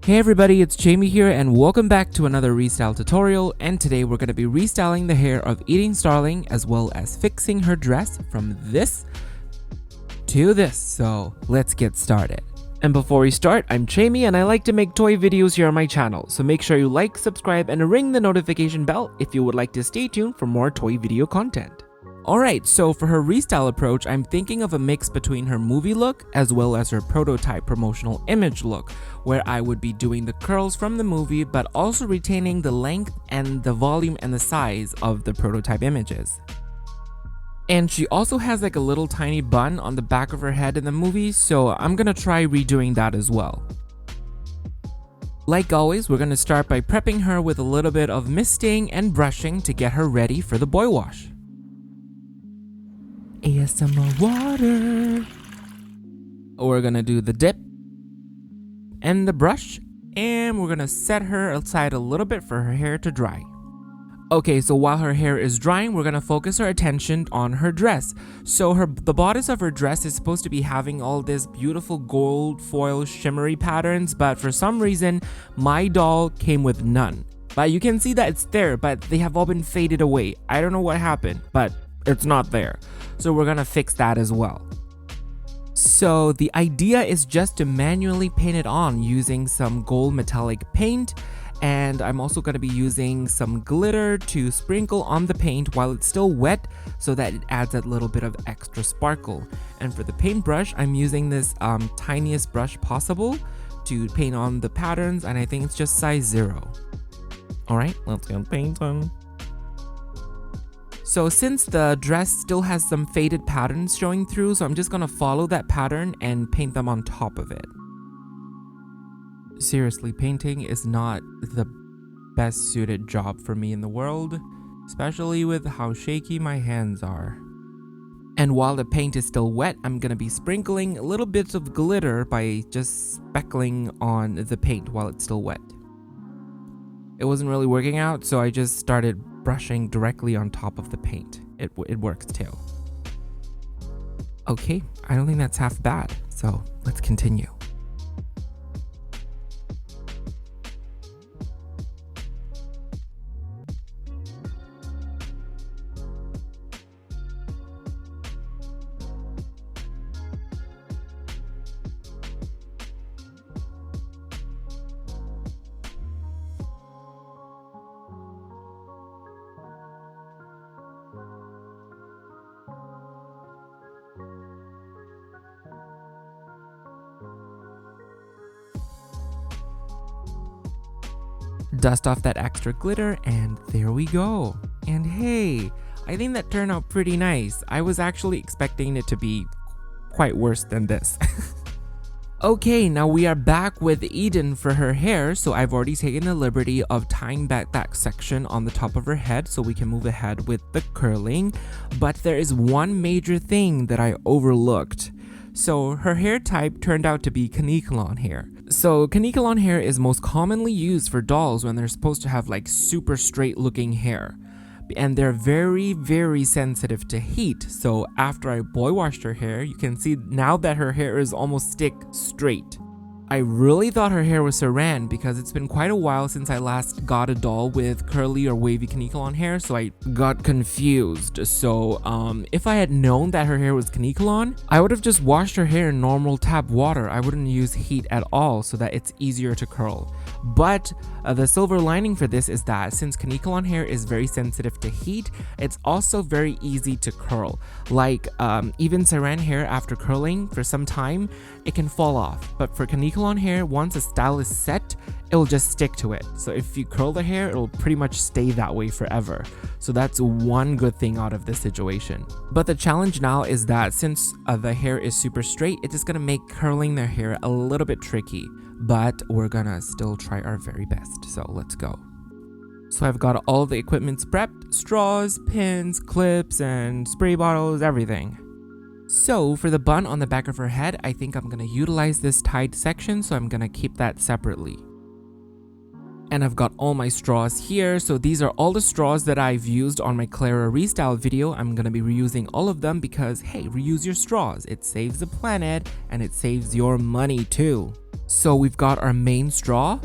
Hey everybody, it's Chaymie here and welcome back to another restyle tutorial, and today we're going to be restyling the hair of Eden Starling as well as fixing her dress from this to this, so let's get started. And before we start, I'm Chaymie and I like to make toy videos here on my channel, so make sure you like, subscribe, and ring the notification bell if you would like to stay tuned for more toy video content. Alright, so for her restyle approach, I'm thinking of a mix between her movie look as well as her prototype promotional image look, where I would be doing the curls from the movie but also retaining the length and the volume and the size of the prototype images. And she also has like a little tiny bun on the back of her head in the movie, so I'm gonna try redoing that as well. Like always, we're gonna start by prepping her with a little bit of misting and brushing to get her ready for the boy wash. ASMR water. We're gonna do the dip and the brush, and we're gonna set her aside a little bit for her hair to dry. Okay, so while her hair is drying, we're gonna focus our attention on her dress. So the bodice of her dress is supposed to be having all this beautiful gold foil shimmery patterns, but for some reason my doll came with none. But you can see that it's there, but they have all been faded away. I don't know what happened, but it's not there. So we're gonna fix that as well. So the idea is just to manually paint it on using some gold metallic paint, and I'm also gonna be using some glitter to sprinkle on the paint while it's still wet so that it adds that little bit of extra sparkle. And for the paintbrush, I'm using this tiniest brush possible to paint on the patterns, and I think it's just size 0. Alright, let's get paint on. So since the dress still has some faded patterns showing through, so I'm just gonna follow that pattern and paint them on top of it. Seriously, painting is not the best suited job for me in the world, especially with how shaky my hands are. And while the paint is still wet, I'm gonna be sprinkling little bits of glitter by just speckling on the paint while it's still wet. It wasn't really working out, so I just started brushing directly on top of the paint. It works too. Okay, I don't think that's half bad, so let's continue. Dust off that extra glitter, and there we go. And hey, I think that turned out pretty nice. I was actually expecting it to be quite worse than this. Okay, now we are back with Eden for her hair, so I've already taken the liberty of tying back that section on the top of her head so we can move ahead with the curling. But there is one major thing that I overlooked. So her hair type turned out to be Kanikalon hair. So Kanikalon hair is most commonly used for dolls when they're supposed to have like super straight looking hair. And they're very sensitive to heat. So after I boy washed her hair, you can see now that her hair is almost stick straight. I really thought her hair was saran because it's been quite a while since I last got a doll with curly or wavy Kanikalon hair, so I got confused. So if I had known that her hair was Kanikalon, I would have just washed her hair in normal tap water. I wouldn't use heat at all so that it's easier to curl. But the silver lining for this is that since Kanikalon hair is very sensitive to heat, it's also very easy to curl. Like even saran hair after curling for some time, it can fall off. But for Kanikalon hair, once a style is set, it will just stick to it. So if you curl the hair, it will pretty much stay that way forever. So that's one good thing out of this situation. But the challenge now is that since the hair is super straight, it is gonna make curling their hair a little bit tricky. But we're gonna still try our very best, so let's go. So I've got all the equipments prepped: straws, pins, clips, and spray bottles, everything. So for the bun on the back of her head, I think I'm gonna utilize this tied section, so I'm gonna keep that separately. And I've got all my straws here, so these are all the straws that I've used on my Clara restyle video. I'm gonna be reusing all of them because hey, reuse your straws. It saves the planet and it saves your money too. So we've got our main straw,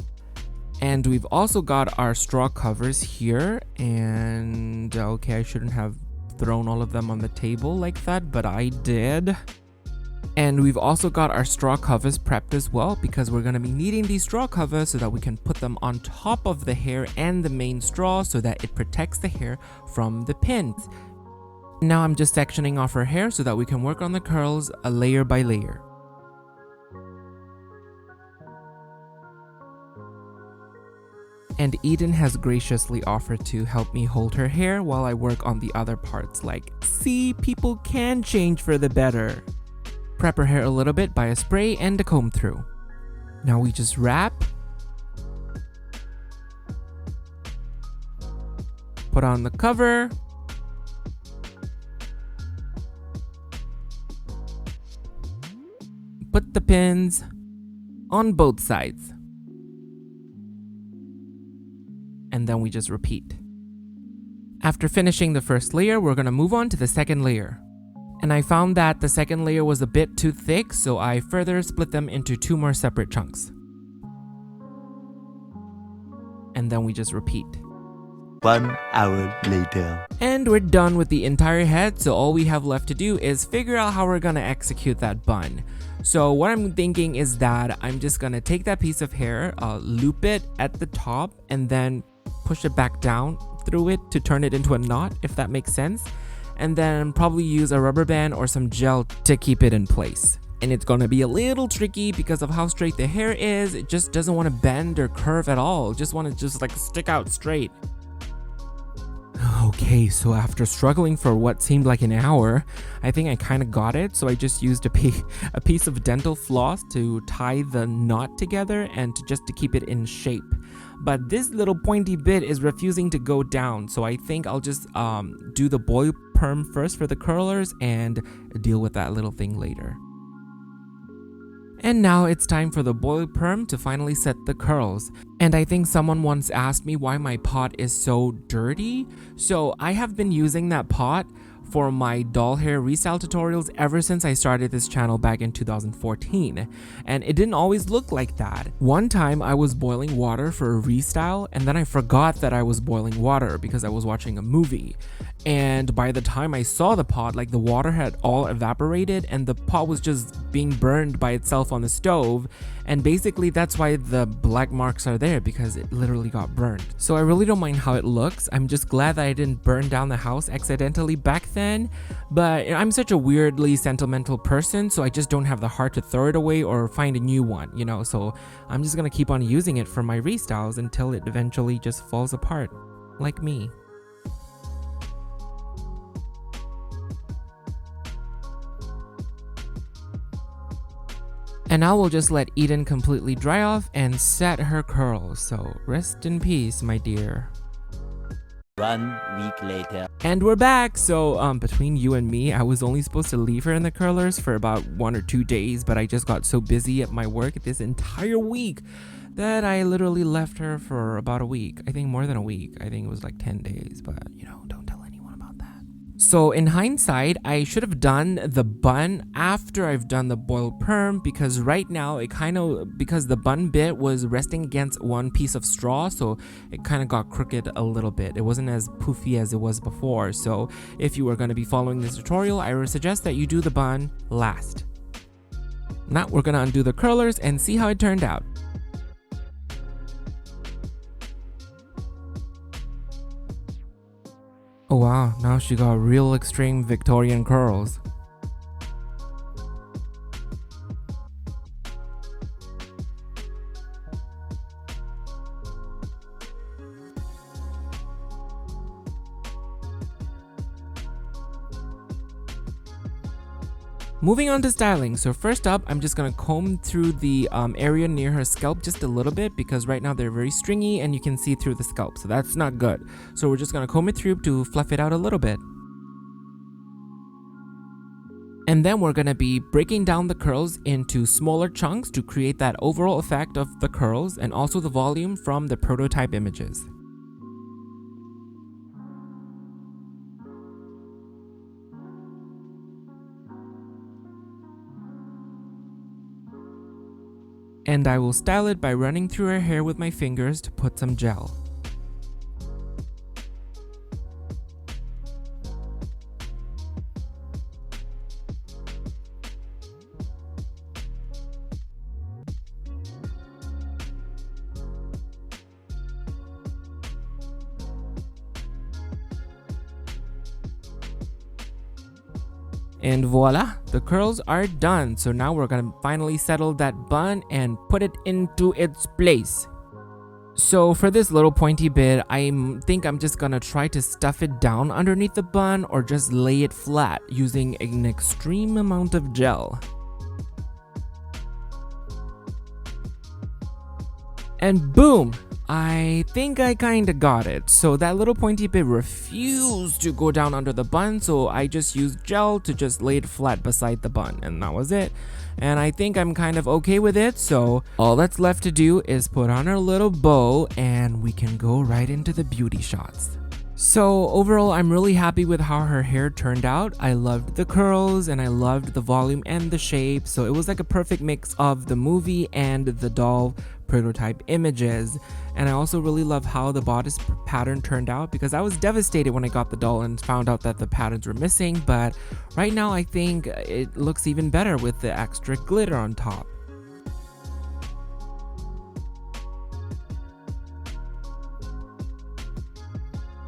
and we've also got our straw covers here. And okay, I shouldn't have thrown all of them on the table like that, but I did. And we've also got our straw covers prepped as well, because we're going to be needing these straw covers so that we can put them on top of the hair and the main straw so that it protects the hair from the pins. Now I'm just sectioning off her hair so that we can work on the curls layer by layer. And Eden has graciously offered to help me hold her hair while I work on the other parts. Like, see, people can change for the better. Prep her hair a little bit by a spray and a comb through. Now we just wrap, put on the cover, put the pins on both sides, and then we just repeat. After finishing the first layer, we're going to move on to the second layer. And I found that the second layer was a bit too thick, so I further split them into 2 more separate chunks. And then we just repeat. 1 hour later. And we're done with the entire head, so all we have left to do is figure out how we're gonna execute that bun. So what I'm thinking is that I'm just gonna take that piece of hair, loop it at the top, and then push it back down through it to turn it into a knot, if that makes sense. And then probably use a rubber band or some gel to keep it in place. And it's gonna be a little tricky because of how straight the hair is. It just doesn't want to bend or curve at all. It just want to like stick out straight. Okay, so after struggling for what seemed like an hour, I think I kind of got it. So I just used a piece of dental floss to tie the knot together and to keep it in shape. But this little pointy bit is refusing to go down, so I think I'll just do the boil perm first for the curlers and deal with that little thing later. And now it's time for the boil perm to finally set the curls. And I think someone once asked me why my pot is so dirty. So I have been using that pot for my doll hair restyle tutorials ever since I started this channel back in 2014, and it didn't always look like that. One time I was boiling water for a restyle, and then I forgot that I was boiling water because I was watching a movie. And by the time I saw the pot, like the water had all evaporated and the pot was just being burned by itself on the stove. And basically that's why the black marks are there, because it literally got burned. So I really don't mind how it looks. I'm just glad that I didn't burn down the house accidentally back then. But I'm such a weirdly sentimental person, so I just don't have the heart to throw it away or find a new one, you know? So I'm just gonna keep on using it for my restyles until it eventually just falls apart, like me. And now we'll just let Eden completely dry off and set her curls, so rest in peace, my dear. 1 week later. And we're back! So, between you and me, I was only supposed to leave her in the curlers for about 1 or 2 days, but I just got so busy at my work this entire week that I literally left her for about a week. I think more than a week. I think it was like 10 days, but you know, don't tell anyone about that. So in hindsight, I should have done the bun after I've done the boil perm, because right now because the bun bit was resting against one piece of straw, so it kind of got crooked a little bit. It wasn't as poofy as it was before. So if you were going to be following this tutorial, I would suggest that you do the bun last. Now we're going to undo the curlers and see how it turned out. Oh wow, now she got real extreme Victorian curls. Moving on to styling. So first up, I'm just gonna comb through the area near her scalp just a little bit, because right now they're very stringy and you can see through the scalp, so that's not good. So we're just gonna comb it through to fluff it out a little bit. And then we're gonna be breaking down the curls into smaller chunks to create that overall effect of the curls and also the volume from the prototype images. And I will style it by running through her hair with my fingers to put some gel. And voila, the curls are done. So now we're gonna finally settle that bun and put it into its place. So for this little pointy bit, I think I'm just gonna try to stuff it down underneath the bun or just lay it flat using an extreme amount of gel. And boom! I think I kinda got it. So that little pointy bit refused to go down under the bun, so I just used gel to just lay it flat beside the bun, and that was it. And I think I'm kind of okay with it, so all that's left to do is put on our little bow and we can go right into the beauty shots. So overall, I'm really happy with how her hair turned out. I loved the curls and I loved the volume and the shape, so it was like a perfect mix of the movie and the doll prototype images. And I also really love how the bodice pattern turned out, because I was devastated when I got the doll and found out that the patterns were missing, but right now I think it looks even better with the extra glitter on top.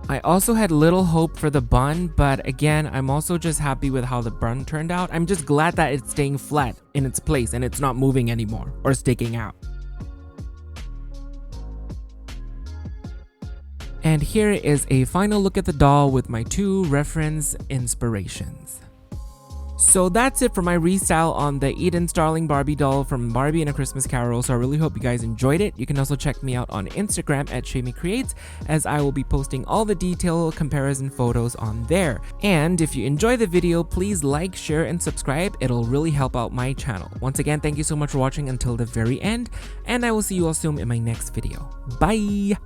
I also had little hope for the bun, but again, I'm also just happy with how the bun turned out. I'm just glad that it's staying flat in its place and it's not moving anymore or sticking out. And here is a final look at the doll with my 2 reference inspirations. So that's it for my restyle on the Eden Starling Barbie doll from Barbie and A Christmas Carol. So I really hope you guys enjoyed it. You can also check me out on Instagram at Chaymie Creates, as I will be posting all the detailed comparison photos on there. And if you enjoy the video, please like, share, and subscribe. It'll really help out my channel. Once again, thank you so much for watching until the very end, and I will see you all soon in my next video. Bye!